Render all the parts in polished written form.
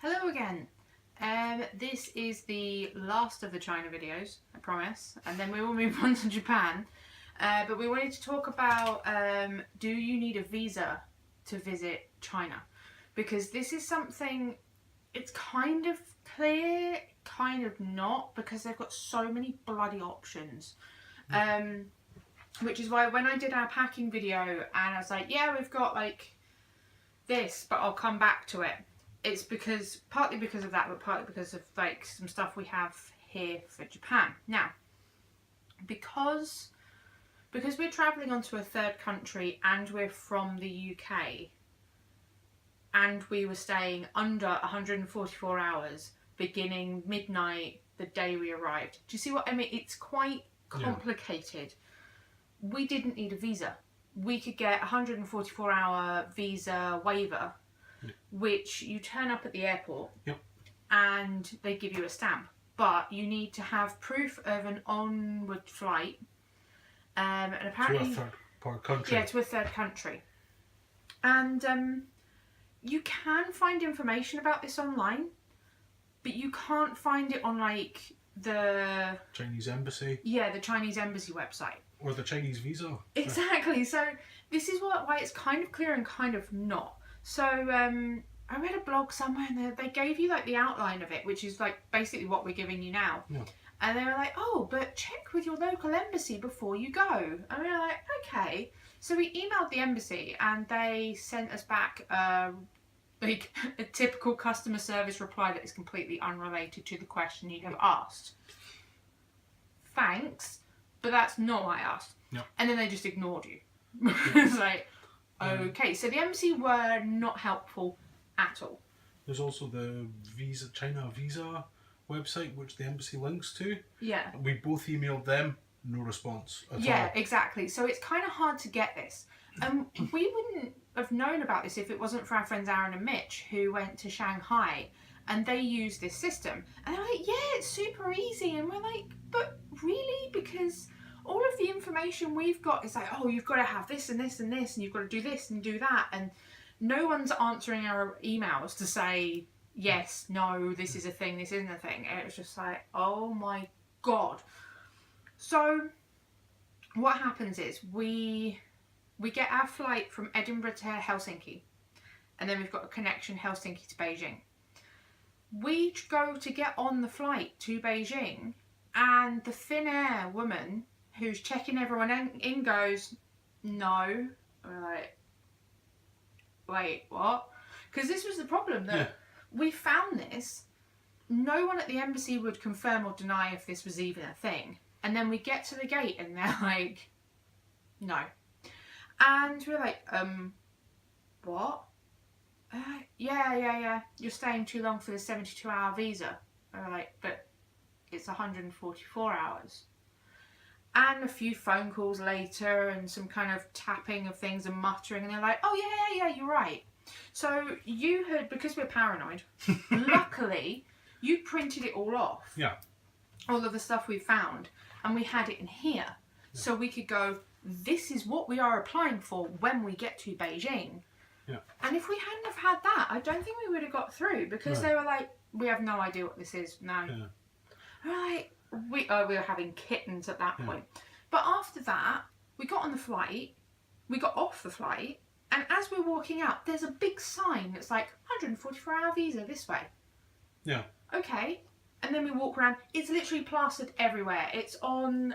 Hello again. This is the last of the China videos, I promise, and then we will move on to Japan. But we wanted to talk about do you need a visa to visit China? Because this is something, it's kind of clear, kind of not, because they've got so many bloody options. Which is why when I did our packing video and I was like, yeah, we've got like this, but I'll come back to it. It's because, partly because of that, but partly because of like some stuff we have here for Japan. Now, because we're travelling onto a third country and we're from the UK and we were staying under 144 hours beginning midnight the day we arrived. Do you see what I mean? It's quite complicated. Yeah. We didn't need a visa. We could get a 144-hour visa waiver, which you turn up at the airport and they give you a stamp. But you need to have proof of an onward flight. And apparently, to a third country. Yeah, to a third country. And you can find information about this online, but you can't find it on like the Chinese embassy. Yeah, the Chinese embassy website. Or the Chinese visa. Exactly. So this is why it's kind of clear and kind of not. So I read a blog somewhere and they gave you like the outline of it, which is like basically what we're giving you now. Yeah. And they were like, oh, but check with your local embassy before you go. And we were like, okay. So we emailed the embassy and they sent us back like a typical customer service reply that is completely unrelated to the question you have asked. Thanks, but that's not what I asked. Yep. And then they just ignored you. It's like, okay. So the embassy were not helpful at all. There's also the China visa website, which the embassy links to. Yeah. We both emailed them, no response at all. Yeah, exactly. So it's kind of hard to get this. We wouldn't have known about this if it wasn't for our friends Aaron and Mitch, who went to Shanghai and they used this system. And they're like, yeah, it's super easy. And we're like, but really? Because all of the information we've got is like, oh, you've got to have this and this and this, and you've got to do this and do that. And no one's answering our emails to say, yes, no, this is a thing, this isn't a thing. And it was just like, oh my God. So what happens is we get our flight from Edinburgh to Helsinki, and then we've got a connection Helsinki to Beijing. We go to get on the flight to Beijing, and the Finnair woman who's checking everyone in goes, no. We're like, wait, what? Because this was the problem, that we found this. No one at the embassy would confirm or deny if this was even a thing. And then we get to the gate and they're like, no. And we're like, what? Yeah. You're staying too long for the 72-hour visa. And we're like, but it's 144 hours. And a few phone calls later and some kind of tapping of things and muttering. And they're like, oh, yeah, you're right. So you had, because we're paranoid, luckily, you printed it all off. Yeah. All of the stuff we found. And we had it in here. Yeah. So we could go, this is what we are applying for when we get to Beijing. Yeah. And if we hadn't have had that, I don't think we would have got through, because they were like, we have no idea what this is. No. Yeah. Right. We were having kittens at that point. But after that, we got on the flight, we got off the flight, and as we're walking out, there's a big sign that's like 144-hour visa this way. Yeah. Okay. And then we walk around. It's literally plastered everywhere. It's on,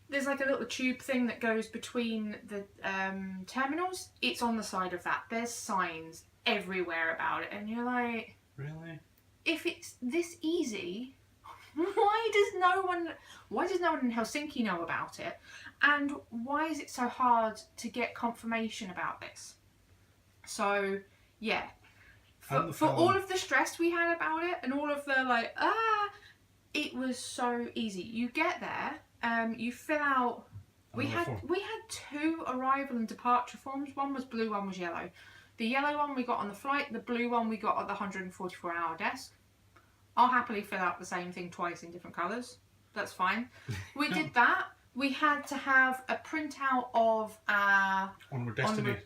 there's like a little tube thing that goes between the terminals. It's on the side of that. There's signs everywhere about it. And you're like, really? If it's this easy, why does no one in Helsinki know about it? And why is it so hard to get confirmation about this? So, yeah. For all of the stress we had about it and all of the like, it was so easy. You get there, you fill out, we had 2 arrival and departure forms. One was blue, one was yellow. The yellow one we got on the flight, the blue one we got at the 144-hour desk. I'll happily fill out the same thing twice in different colours. That's fine. We did that. We had to have a printout of our onward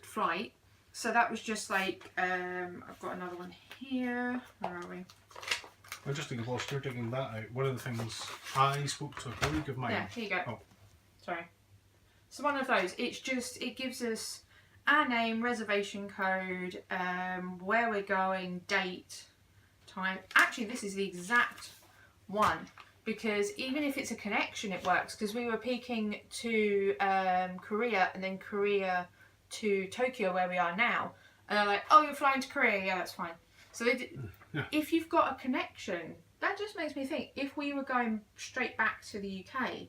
flight. So that was just like, I've got another one here. Where are we? I just think whilst you're digging that out, one of the things I spoke to a colleague of mine. Yeah, here you go. Oh. Sorry. So one of those. It's just, it gives us our name, reservation code, where we're going, date, time. Actually, this is the exact one, because even if it's a connection, it works. Because we were peaking to Korea and then Korea to Tokyo, where we are now, and they're like, "Oh, you're flying to Korea? Yeah, that's fine." So they did, yeah. If you've got a connection, that just makes me think. If we were going straight back to the UK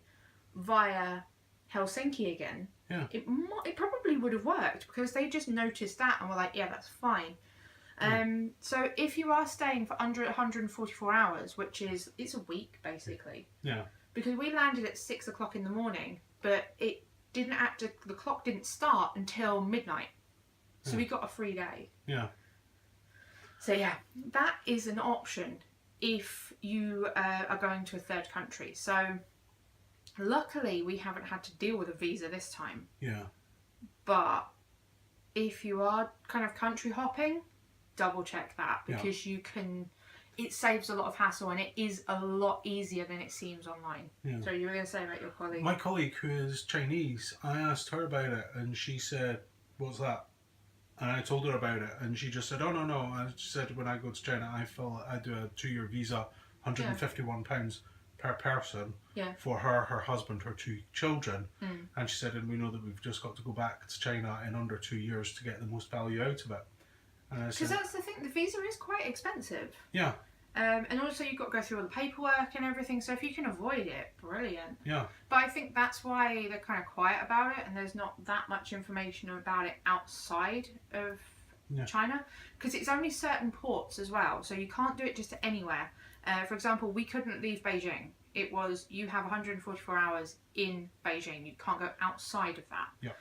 via Helsinki again, yeah. it probably would have worked, because they just noticed that and were like, "Yeah, that's fine." So if you are staying for under 144 hours, which is, it's a week basically. Yeah. Because we landed at 6 o'clock in the morning, but it didn't the clock didn't start until midnight. So we got a free day. Yeah. So yeah, that is an option if you are going to a third country. So luckily we haven't had to deal with a visa this time. Yeah. But if you are kind of country hopping, double check that, because you can, it saves a lot of hassle and it is a lot easier than it seems online. Yeah. So you were going to say about your colleague? My colleague, who is Chinese, I asked her about it and she said, "What's that?" And I told her about it and she just said, "Oh, no. I said, when I go to China, I do a 2-year visa, £151 per person for her, her husband, her 2 children." And she said, "And we know that we've just got to go back to China in under 2 years to get the most value out of it." Because that's the thing, the visa is quite expensive. Yeah. And also you've got to go through all the paperwork and everything, so if you can avoid it, brilliant. Yeah. But I think that's why they're kind of quiet about it, and there's not that much information about it outside of China, because it's only certain ports as well, so you can't do it just anywhere. For example, we couldn't leave Beijing. It was, you have 144 hours in Beijing. You can't go outside of that. Yeah.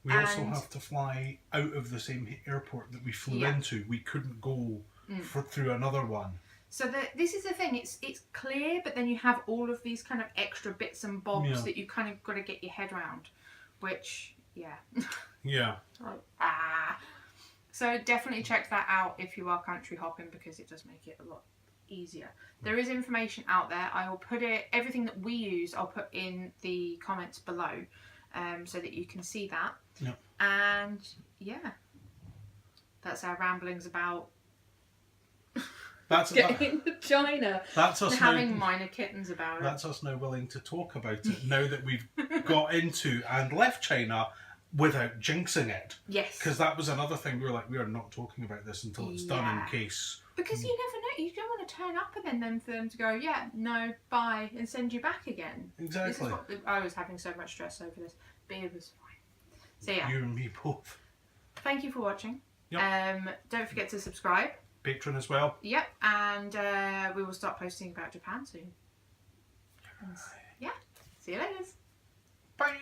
We also have to fly out of the same airport that we flew into. We couldn't go through another one. So this is the thing. It's clear, but then you have all of these kind of extra bits and bobs that you kind of got to get your head around. Which, yeah. So definitely check that out if you are country hopping, because it does make it a lot easier. There is information out there. I will put it, everything that we use, I'll put in the comments below. So that you can see that. Yep. And that's our ramblings about getting to China. That's us having minor kittens about it. That's us now willing to talk about it now that we've got into and left China without jinxing it. Yes. Because that was another thing. We were like, we are not talking about this until it's done, in case. Because you never know. You don't want to turn up and then for them to go, "Yeah, no, bye," and send you back again. Exactly. This is what, I was having so much stress over this, but it was fine. So yeah. You and me both. Thank you for watching. Yep. Don't forget to subscribe. Patreon as well. Yep. And we will start posting about Japan soon. And, yeah. See you later. Bye.